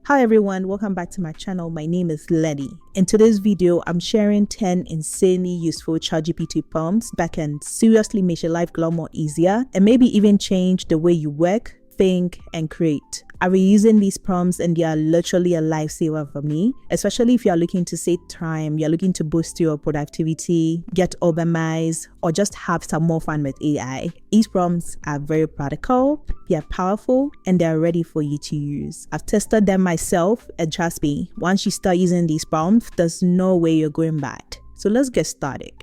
Hi everyone, welcome back to my channel. My name is Lenny. In today's video, I'm sharing 10 insanely useful ChatGPT prompts that can seriously make your life a lot more easier and maybe even change the way you work, think, and create. I've been using these prompts and they are literally a lifesaver for me, especially if you're looking to save time, you're looking to boost your productivity, get organized, or just have some more fun with AI. These prompts are very practical, they are powerful, and they're ready for you to use. I've tested them myself, and trust me, once you start using these prompts, there's no way you're going back. So let's get started.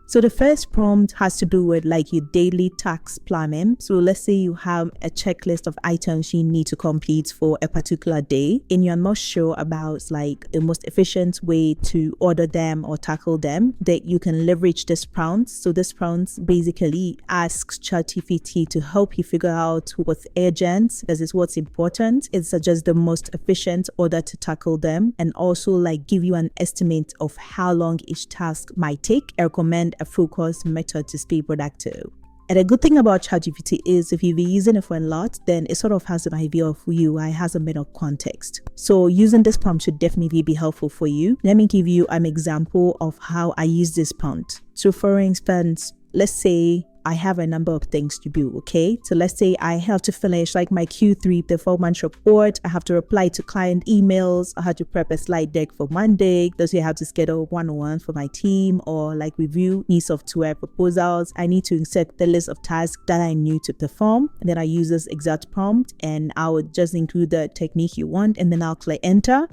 So the first prompt has to do with like your daily task planning. So let's say you have a checklist of items you need to complete for a particular day and you're not sure about like the most efficient way to order them or tackle them, that you can leverage this prompt. So this prompt basically asks ChatGPT to help you figure out what's urgent, this is what's important. It suggests the most efficient order to tackle them and also like give you an estimate of how long each task might take and recommend a focused method to stay productive. And the good thing about ChatGPT is if you've been using it for a lot, then it sort of has an idea of who you are, it has a bit of context. So using this prompt should definitely be helpful for you. Let me give you an example of how I use this prompt. So for instance, let's say I have a number of things to do, okay? So let's say I have to finish like my Q3 performance report. I have to reply to client emails. I have to prep a slide deck for Monday. Let's say I have to schedule one-on-one for my team or like review new software proposals. I need to insert the list of tasks that I need to perform. And then I use this exact prompt and I would just include the technique you want and then I'll click enter.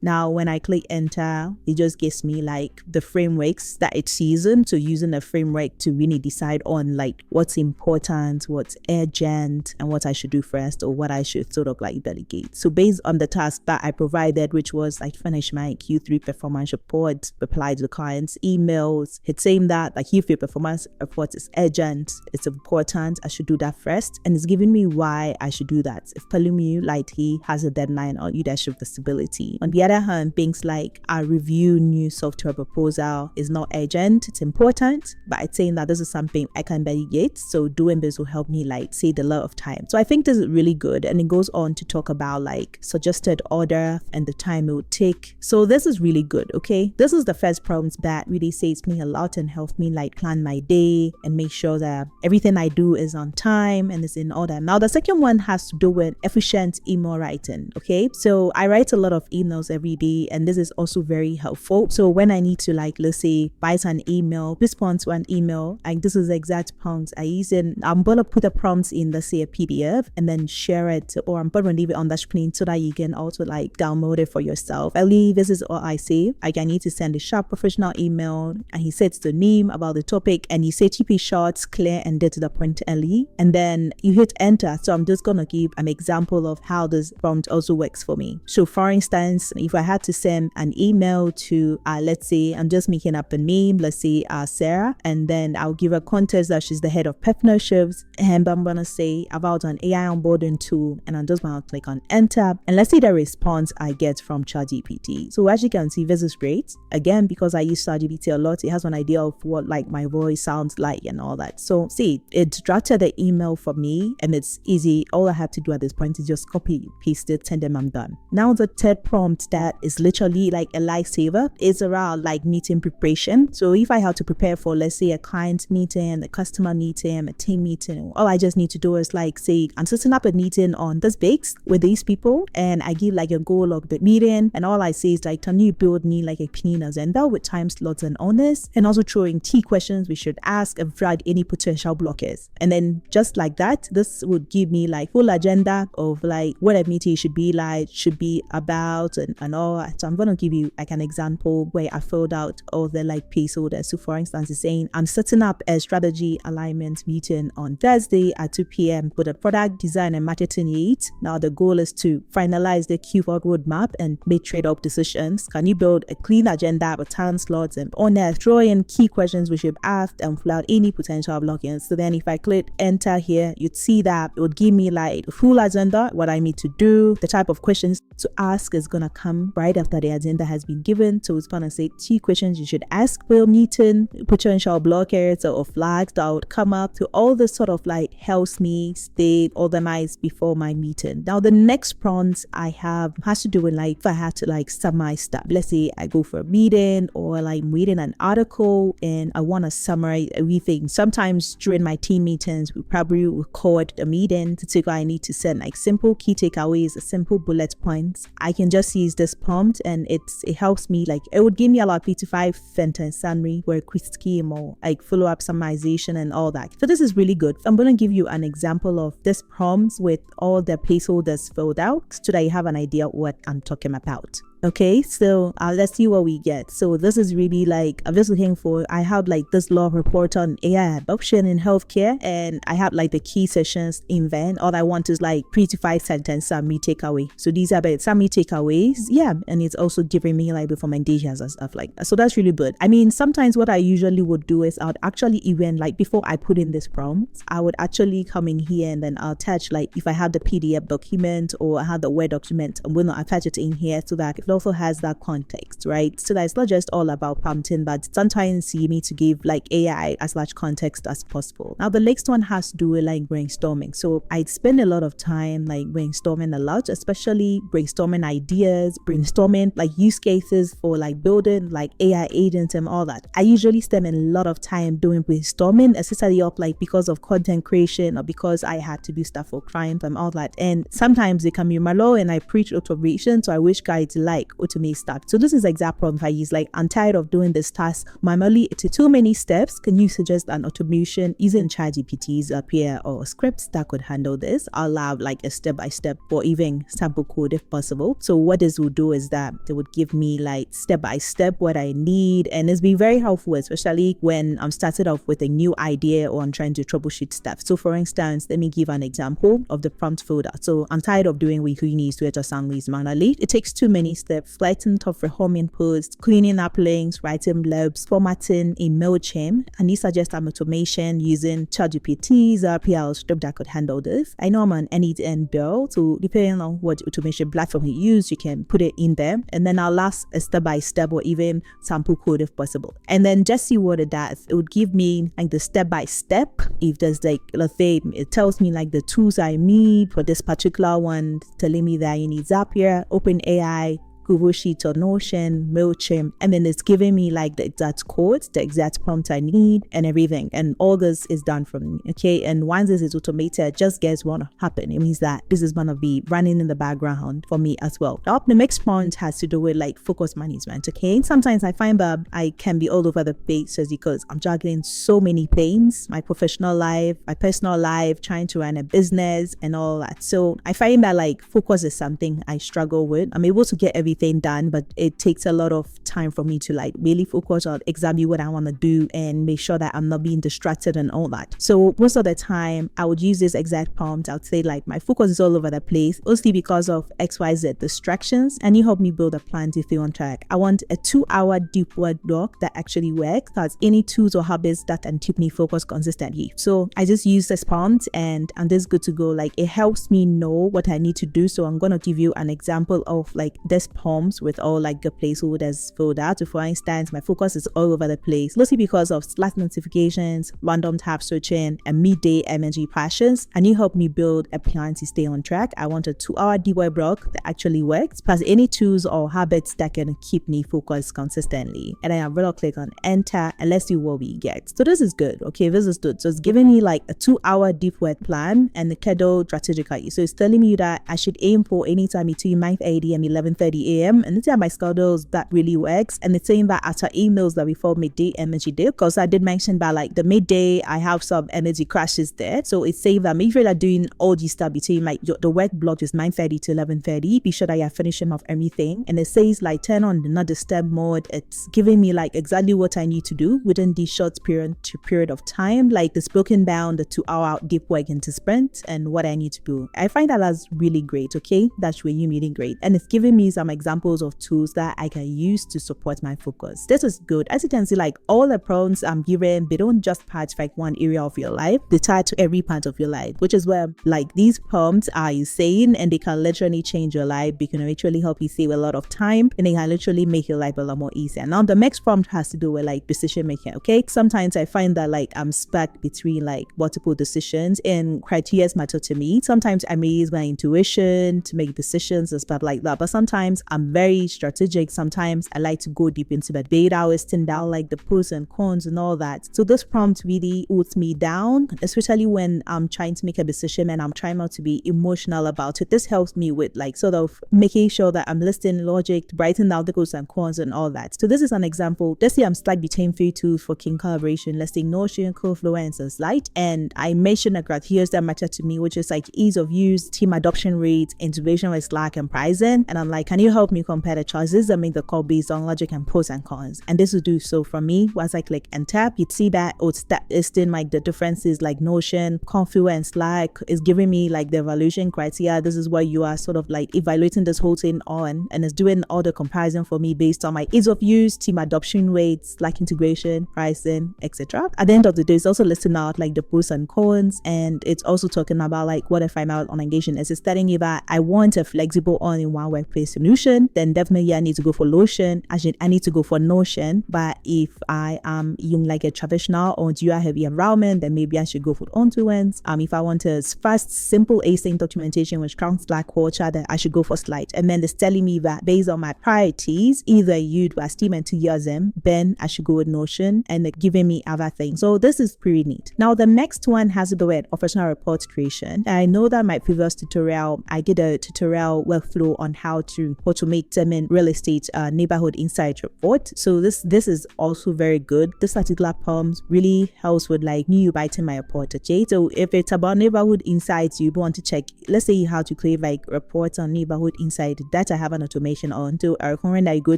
Now, when I click enter, it just gives me like the frameworks that it's using. So using a framework to really decide on like what's important, what's urgent, and what I should do first or what I should sort of like delegate. So based on the task that I provided, which was like finish my Q3 performance report, reply to the client's emails, it's saying that like Q3 performance report is urgent, it's important, I should do that first. And it's giving me why I should do that. If telling me like he has a deadline or leadership visibility. On the other hand, things like a review new software proposal is not urgent, it's important, but it's saying that this is something I can delegate, so doing this will help me like save a lot of time. So I think this is really good, and it goes on to talk about like suggested order and the time it would take. So this is really good, okay? This is the first prompt that really saves me a lot and helps me like plan my day and make sure that everything I do is on time and is in order. Now the second one has to do with efficient email writing, okay? So I write a lot of emails every day and this is also very helpful. So when I need to like, let's say write an email, respond to an email, like this is the exact prompt I use, and I'm gonna put a prompt in, let's say a PDF, and then share it, or I'm gonna leave it on the screen so that you can also like download it for yourself. This is all I say. Like I need to send a sharp professional email and he sets the name about the topic and you say keep it short, clear, and get to the point early, and then you hit enter. So I'm just gonna give an example of how this prompt also works for me. So for instance, if I had to send an email to let's say I'm just making up a name, let's say Sarah, and then I'll give her context that she's the head of partnerships, and I'm gonna say about an AI onboarding tool, and I'm just gonna click on enter, and let's see the response I get from ChatGPT. So as you can see, this is great. Again, because I use ChatGPT a lot, it has an idea of what like my voice sounds like and all that. So see, it drafted the email for me and it's easy. All I have to do at this point is just copy, paste it, send them, I'm done. Now the third prompt that is literally like a lifesaver is around like meeting preparation. So if I have to prepare for, let's say, a client meeting, a customer meeting, a team meeting, all I just need to do is like say I'm setting up a meeting on this base with these people, and I give like a goal of the meeting, and all I say is like, can you build me like a clean agenda with time slots and honest, and also throwing key questions we should ask and provide any potential blockers. And then just like that, this would give me like full agenda of like what a meeting should be like, should be about, and all. So I'm gonna give you like an example where I filled out all the like placeholders. So for instance, it's saying I'm setting up a strategy alignment meeting on Thursday at 2 p.m. with a product design and marketing lead. Now the goal is to finalize the Q4 roadmap and make trade-off decisions. Can you build a clean agenda with time slots and on there, throw in key questions we should ask and fill out any potential blockings. So then if I click enter here, you'd see that it would give me like a full agenda, what I need to do, the type of questions to ask is gonna come exam right after the agenda has been given. So it's gonna say 2 questions you should ask for your meeting, potential blockers or flags that would come up. To all this sort of like helps me stay organized before my meeting. Now the next prompt I have has to do with like if I had to like summarize stuff. Let's say I go for a meeting or like I'm reading an article and I want to summarize everything. Sometimes during my team meetings, we probably record a meeting to take what I need to send like simple key takeaways, simple bullet points. I can just use this prompt and it helps me, like it would give me about 55 sentence summary or a quick scheme or like follow-up summarization and all that. So this is really good. I'm going to give you an example of this prompt with all the placeholders filled out so that you have an idea what I'm talking about. Okay, so let's see what we get. So this is really like, I'm just looking for, I have like this law report on AI adoption in healthcare, and I have like the key sessions in there. All I want is like 3 to 5 sentence summary takeaway. So these are the summary takeaways, yeah, and it's also giving me like recommendations and stuff like that. So that's really good. I mean, sometimes what I usually would do is I'd actually even like before I put in this prompt, I would actually come in here and then I'll attach like if I have the PDF document or I have the Word document, I'm going to attach it in here so that it also has that context, right? So that it's not just all about prompting, but sometimes you need to give like AI as much context as possible. Now the next one has to do with like brainstorming. So I spend a lot of time like brainstorming a lot, especially brainstorming ideas, brainstorming like use cases for like building like AI agents and all that. I usually spend a lot of time doing brainstorming, especially up like because of content creation or because I had to do stuff for clients and all that. And sometimes it can be malo and I preach automation, so I wish guys like automate stuff. So this is exact prompt I use, like I'm tired of doing this task manually, it's too many steps. Can you suggest an automation using ChatGPT's API or scripts that could handle this? I'll have like a step-by-step or even sample code if possible. So what this will do is that they would give me like step-by-step what I need, and it's been very helpful, especially when I'm started off with a new idea or I'm trying to troubleshoot stuff. So for instance, let me give an example of the prompt folder. So I'm tired of doing weekly needs to assemblies manually. It takes too many steps: writing tough reforming posts, cleaning up links, writing blurbs, formatting a MailChimp. And these suggest an automation using ChatGPT's API or script that could handle this. I know I'm an end-to-end build, so depending on what automation platform you use, you can put it in there. And then I'll last a step-by-step or even sample code if possible. And then just see what it does. It would give me like the step-by-step. If there's like, let's say it tells me like the tools I need for this particular one, telling me that you need Zapier, OpenAI, Google Sheets or Notion, MailChimp, and then it's giving me like the exact code, the exact prompt I need and everything. And all this is done from me, okay? And once this is automated, just guess what will happen. It means that this is going to be running in the background for me as well. Now, the next point has to do with like focus management, okay? Sometimes I find that I can be all over the place just because I'm juggling so many things, my professional life, my personal life, trying to run a business and all that. So I find that like focus is something I struggle with. I'm able to get everything done, but it takes a lot of time for me to like really focus on exactly what I want to do and make sure that I'm not being distracted and all that. So most of the time I would use this exact prompt. I would say like my focus is all over the place, mostly because of XYZ distractions, and you help me build a plan to stay on track. I want a 2-hour deep work block that actually works, that's any tools or habits that can keep me focused consistently. So I just use this prompt and I'm just good to go. Like it helps me know what I need to do. So I'm gonna give you an example of like this prompt with all like the placeholders filled out. So for instance, my focus is all over the place, mostly because of Slack notifications, random tab searching, and midday energy crashes. And you help me build a plan to stay on track. I want a 2-hour DIY block that actually works, plus any tools or habits that can keep me focused consistently. And then I'm gonna click on enter and let's see what we get. So this is good. Okay, this is good. So it's giving me like a 2-hour deep work plan and the schedule strategically. So it's telling me that I should aim for anytime between 9:30 and 11:30 a.m. And it's my schedules that really works. And it's saying that after emails that before midday energy day, because I did mention that like the midday I have some energy crashes there. So it's saying that make sure you're doing all these stuff between like the work block is 9:30 to 11:30. Be sure that you're finishing off everything. And it says like turn on the not disturb mode. It's giving me like exactly what I need to do within this short period of time. Like it's broken down the 2-hour deep work into sprints and what I need to do. I find that that's really great. Okay, that's really great. And it's giving me some examples examples of tools that I can use to support my focus. This is good. As you can see, like all the prompts I'm giving, they don't just touch like one area of your life, they touch every part of your life, which is where like these prompts are insane and they can literally change your life. They can literally help you save a lot of time and they can literally make your life a lot more easier. Now the next prompt has to do with like decision making. Okay, sometimes I find that like I'm stuck between like multiple decisions and criteria matter to me. Sometimes I may use my intuition to make decisions and stuff like that, but sometimes I'm very strategic. Sometimes I like to go deep into the data, listing down like the pros and cons and all that. So this prompt really holds me down, especially when I'm trying to make a decision and I'm trying not to be emotional about it. This helps me with like sort of making sure that I'm listing logic, writing down the pros and cons and all that. So this is an example. Let's say I'm stuck between 3 tools for king collaboration, let's say Notion, Confluence, and Slide, and I mentioned the criteria that matter to me, which is like ease of use, team adoption rate, integration with Slack, and pricing. And I'm like, can you help me compare the choices and make the call based on logic and pros and cons? And this will do so for me. Once I click enter, you'd see that it's listing like the differences, like Notion, Confluence, Slack is giving me like the evaluation criteria. This is what you are sort of like evaluating this whole thing on, and it's doing all the comparison for me based on my ease of use, team adoption rates, Slack integration, pricing, etc. At the end of the day, it's also listing out like the pros and cons, and it's also talking about like what if I'm out on engagement. It's telling you that I want a flexible all-in-one workplace solution, then definitely I need to go for Notion. I need to go for Notion. But if I am in like a traditional or GUI heavy environment, then maybe I should go for Confluence. If I want a fast, simple async documentation with strong Slack culture, then I should go for Slide. And then it's telling me that based on my priorities, either you'd was team enthusiasm, then I should go with Notion, and giving me other things. So this is pretty neat. Now the next one has to do with operational report creation. I know that my previous tutorial, I did a tutorial workflow on how to automate real estate neighborhood insight report. So this is also very good. This particular prompt really helps with like me writing my report. Okay, so if it's about neighborhood insights, you want to check, let's say how to create like reports on neighborhood insight that I have an automation on. So I recommend that you go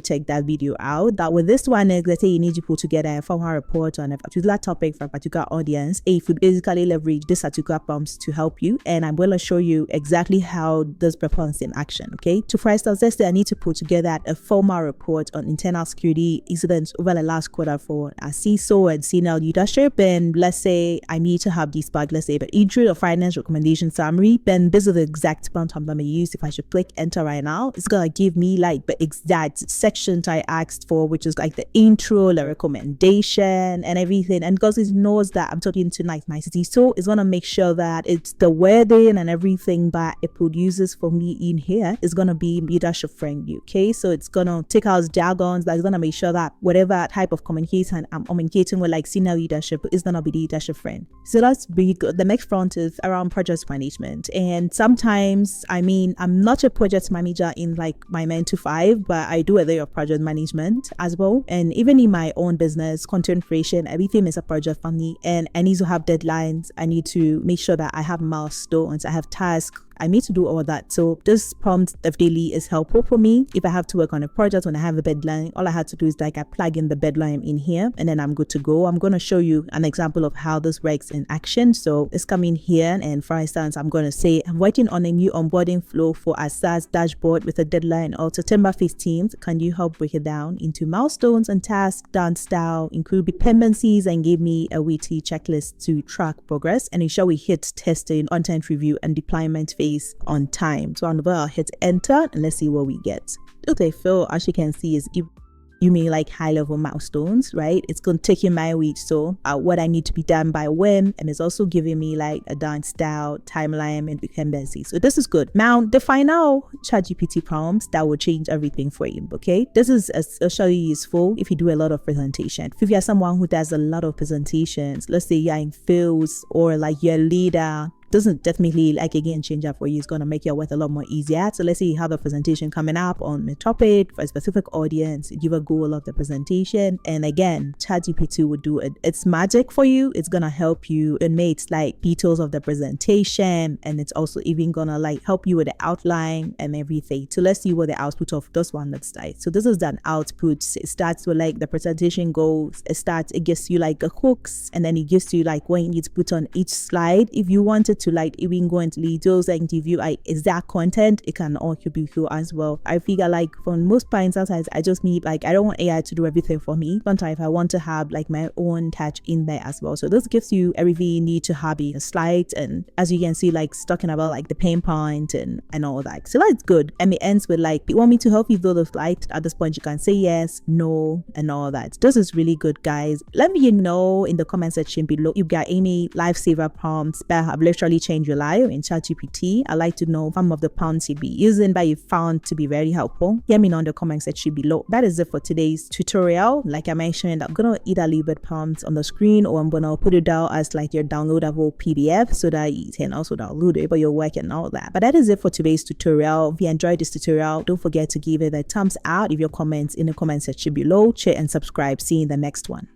check that video out. That with this one, let's say you need to put together a formal report on a particular topic for a particular audience, if you basically leverage this particular prompts to help you, and I'm going to show you exactly how this performs in action. Okay, so for instance, let's say I need to put together a formal report on internal security incidents over the last quarter for a CISO and senior leadership, and let's say I need to have this part, let's say the intro or finance recommendation summary, then this is the exact prompt I'm going to use. If I should click enter right now, it's going to give me like the exact sections I asked for, which is like the intro, the recommendation and everything. And because it knows that I'm talking to like my CISO, it's going to make sure that it's the wording and everything that it produces for me in here is going to be leadership friendly. Okay, so it's going to take out jargons, but it's going to make sure that whatever type of communication I'm communicating with like senior leadership is going to be leadership friend. So that's really good. The next front is around project management, and sometimes I'm not a project manager in like my 9 to 5, but I do a day of project management as well. And even in my own business, content creation, everything is a project for me, and I need to have deadlines. I need to make sure that I have milestones, I have tasks, I need to do all that. So this prompt definitely is helpful for me. If I have to work on a project when I have a deadline, all I have to do is like I plug in the deadline in here and then I'm good to go. I'm going to show you an example of how this works in action. So it's coming here, and for instance, I'm going to say I'm working on a new onboarding flow for a SaaS dashboard with a deadline of September 15th. Can you help break it down into milestones and tasks, done style, include dependencies, and give me a weekly checklist to track progress and ensure we hit testing, content review, and deployment phase on time. So I'll hit enter and let's see what we get. Okay, Phil, as you can see, is you mean like high level milestones, right? It's going to take you my week, so what I need to be done by when, and it's also giving me like a done style, timeline, and dependency. So this is good. Now the final ChatGPT prompts that will change everything for you. Okay, this is especially useful if you do a lot of presentation. If you're someone who does a lot of presentations, let's say you're in fields or like you're a leader, doesn't definitely like again change up for you. It's going to make your work a lot more easier. So let's say you have a presentation coming up on a topic for a specific audience, give a goal of the presentation, and again ChatGPT will do its magic for you. It's gonna help you and make like details of the presentation, and it's also even gonna like help you with the outline and everything. So let's see what the output of this one looks like. So this is an output. It starts with like the presentation goals. It gives you like the hooks, and then it gives you like what you need to put on each slide if you want it to like even go into videos and give you like exact content, it can also be cool as well. I figure like for most points, sometimes I just need like, I don't want AI to do everything for me. Sometimes I want to have like my own touch in there as well. So this gives you everything you need to have in a slide, and as you can see, like it's talking about like the pain point and all that. So that's good. And it ends with like, you want me to help you build a slide? At this point you can say yes, no, and all that. This is really good, guys. Let me know in the comment section below if you got any lifesaver prompts that have literally changed your life in ChatGPT. I'd like to know some of the prompts you'd be using that you found to be very helpful. Let me know in the comment section below. That is it for today's tutorial. Like I mentioned, I'm gonna either leave it prompts on the screen, or I'm gonna put it down as like your downloadable PDF so that you can also download it for your work and all that. But that is it for today's tutorial. If you enjoyed this tutorial, don't forget to give it a thumbs up, leave your comments in the comment section below, share and subscribe. See you in the next one.